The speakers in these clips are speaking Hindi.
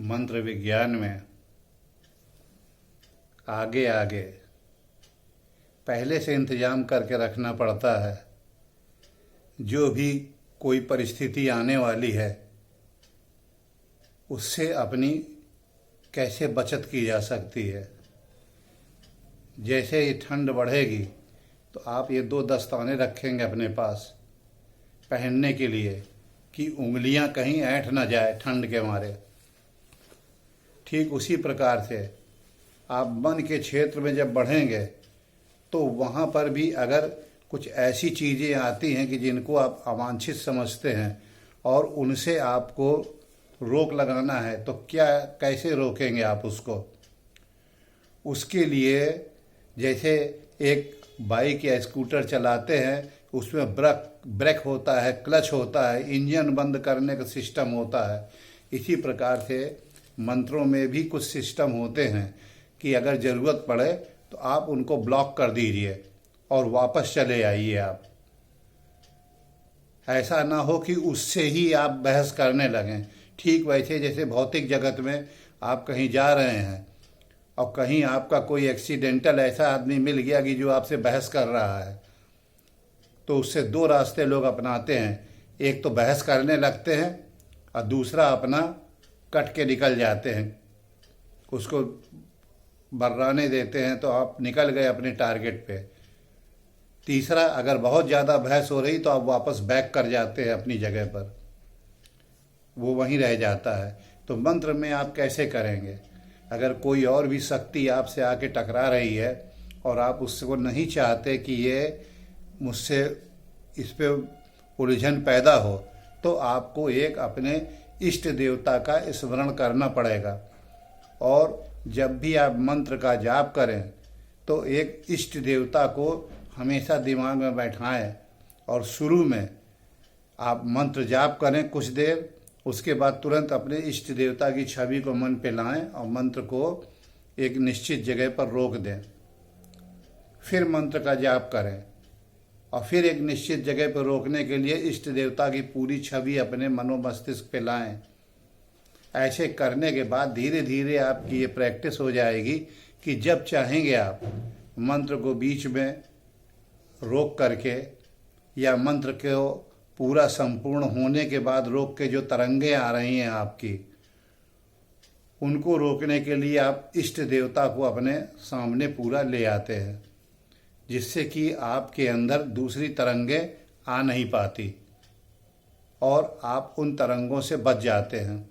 मंत्र विज्ञान में आगे आगे पहले से इंतजाम करके रखना पड़ता है। जो भी कोई परिस्थिति आने वाली है उससे अपनी कैसे बचत की जा सकती है। जैसे ही ठंड बढ़ेगी तो आप ये 2 दस्ताने रखेंगे अपने पास पहनने के लिए कि उंगलियां कहीं ऐंठ ना जाए ठंड के मारे। ठीक उसी प्रकार से आप मन के क्षेत्र में जब बढ़ेंगे तो वहाँ पर भी अगर कुछ ऐसी चीज़ें आती हैं कि जिनको आप अवांछित समझते हैं और उनसे आपको रोक लगाना है तो क्या कैसे रोकेंगे आप उसको। उसके लिए जैसे एक बाइक या स्कूटर चलाते हैं उसमें ब्रेक होता है, क्लच होता है, इंजन बंद करने का सिस्टम होता है। इसी प्रकार से मंत्रों में भी कुछ सिस्टम होते हैं कि अगर ज़रूरत पड़े तो आप उनको ब्लॉक कर दीजिए और वापस चले आइए। आप ऐसा ना हो कि उससे ही आप बहस करने लगें। ठीक वैसे जैसे भौतिक जगत में आप कहीं जा रहे हैं और कहीं आपका कोई एक्सीडेंटल ऐसा आदमी मिल गया कि जो आपसे बहस कर रहा है तो उससे 2 रास्ते लोग अपनाते हैं। एक तो बहस करने लगते हैं और दूसरा अपना कट के निकल जाते हैं, उसको बर्राने देते हैं तो आप निकल गए अपने टारगेट पे। तीसरा, अगर बहुत ज़्यादा बहस हो रही तो आप वापस बैक कर जाते हैं अपनी जगह पर, वो वहीं रह जाता है। तो मंत्र में आप कैसे करेंगे? अगर कोई और भी शक्ति आपसे आके टकरा रही है और आप उसको नहीं चाहते कि ये मुझसे इस पे उलझन पैदा हो तो आपको एक अपने इष्ट देवता का स्मरण करना पड़ेगा। और जब भी आप मंत्र का जाप करें तो एक इष्ट देवता को हमेशा दिमाग में बैठाएं और शुरू में आप मंत्र जाप करें कुछ देर, उसके बाद तुरंत अपने इष्ट देवता की छवि को मन पे लाएं और मंत्र को एक निश्चित जगह पर रोक दें। फिर मंत्र का जाप करें और फिर एक निश्चित जगह पर रोकने के लिए इष्ट देवता की पूरी छवि अपने मनोमस्तिष्क पे लाएं। ऐसे करने के बाद धीरे धीरे आपकी ये प्रैक्टिस हो जाएगी कि जब चाहेंगे आप मंत्र को बीच में रोक करके या मंत्र को पूरा संपूर्ण होने के बाद रोक के जो तरंगे आ रही हैं आपकी, उनको रोकने के लिए आप इष्ट देवता को अपने सामने पूरा ले आते हैं, जिससे कि आपके अंदर दूसरी तरंगे आ नहीं पाती और आप उन तरंगों से बच जाते हैं।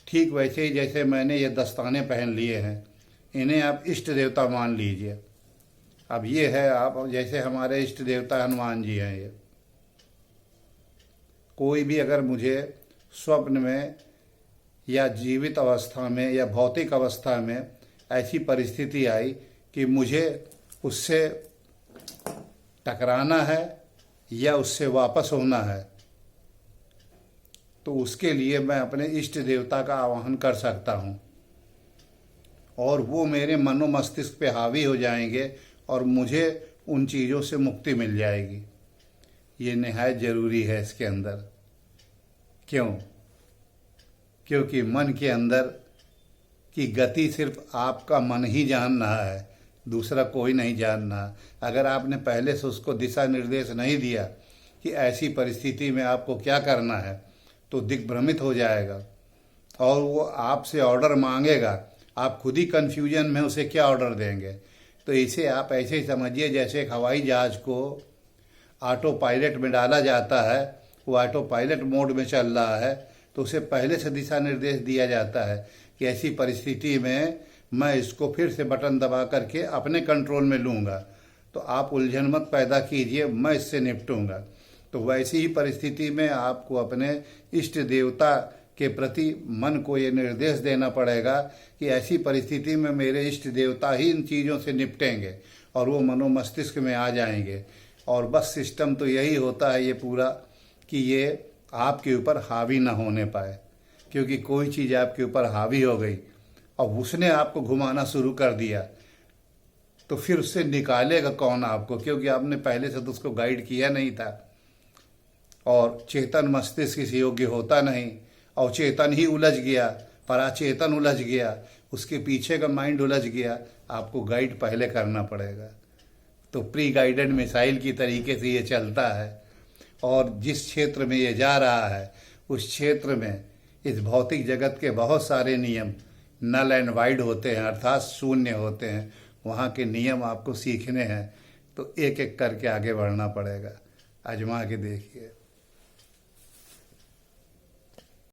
ठीक वैसे ही जैसे मैंने ये दस्ताने पहन लिए हैं, इन्हें आप इष्ट देवता मान लीजिए। अब ये है, आप जैसे हमारे इष्ट देवता हनुमान जी हैं। ये कोई भी अगर मुझे स्वप्न में या जीवित अवस्था में या भौतिक अवस्था में ऐसी परिस्थिति आई कि मुझे उससे टकराना है या उससे वापस होना है, तो उसके लिए मैं अपने इष्ट देवता का आवाहन कर सकता हूँ और वो मेरे मनो मस्तिष्क पे हावी हो जाएंगे और मुझे उन चीज़ों से मुक्ति मिल जाएगी। ये निहायत ज़रूरी है इसके अंदर। क्यों? क्योंकि मन के अंदर की गति सिर्फ आपका मन ही जान रहा है, दूसरा कोई नहीं जान रहा। अगर आपने पहले से उसको दिशा निर्देश नहीं दिया कि ऐसी परिस्थिति में आपको क्या करना है तो दिग्भ्रमित हो जाएगा और वो आपसे ऑर्डर मांगेगा, आप खुद ही कन्फ्यूजन में उसे क्या ऑर्डर देंगे। तो इसे आप ऐसे ही समझिए जैसे एक हवाई जहाज़ को ऑटो पायलट में डाला जाता है, वो ऑटो पायलट मोड में चल रहा है तो उसे पहले से दिशा निर्देश दिया जाता है कि ऐसी परिस्थिति में मैं इसको फिर से बटन दबा करके अपने कंट्रोल में लूँगा, तो आप उलझन मत पैदा कीजिए, मैं इससे निपटूँगा। तो वैसी ही परिस्थिति में आपको अपने इष्ट देवता के प्रति मन को ये निर्देश देना पड़ेगा कि ऐसी परिस्थिति में मेरे इष्ट देवता ही इन चीज़ों से निपटेंगे और वो मनो मस्तिष्क में आ जाएंगे। और बस सिस्टम तो यही होता है ये पूरा कि ये आपके ऊपर हावी ना होने पाए, क्योंकि कोई चीज़ आपके ऊपर हावी हो गई और उसने आपको घुमाना शुरू कर दिया तो फिर उससे निकालेगा कौन आपको, क्योंकि आपने पहले से तो उसको गाइड किया नहीं था और चेतन मस्तिष्क इस योग्य होता नहीं और चेतन ही उलझ गया पराचेतन उलझ गया, उसके पीछे का माइंड उलझ गया, आपको गाइड पहले करना पड़ेगा। तो प्री गाइडेड मिसाइल की तरीके से ये चलता है, और जिस क्षेत्र में ये जा रहा है उस क्षेत्र में इस भौतिक जगत के बहुत सारे नियम नल एंड वाइड होते हैं, अर्थात शून्य होते हैं। वहाँ के नियम आपको सीखने हैं, तो एक एक करके आगे बढ़ना पड़ेगा। आजमा के देखिए।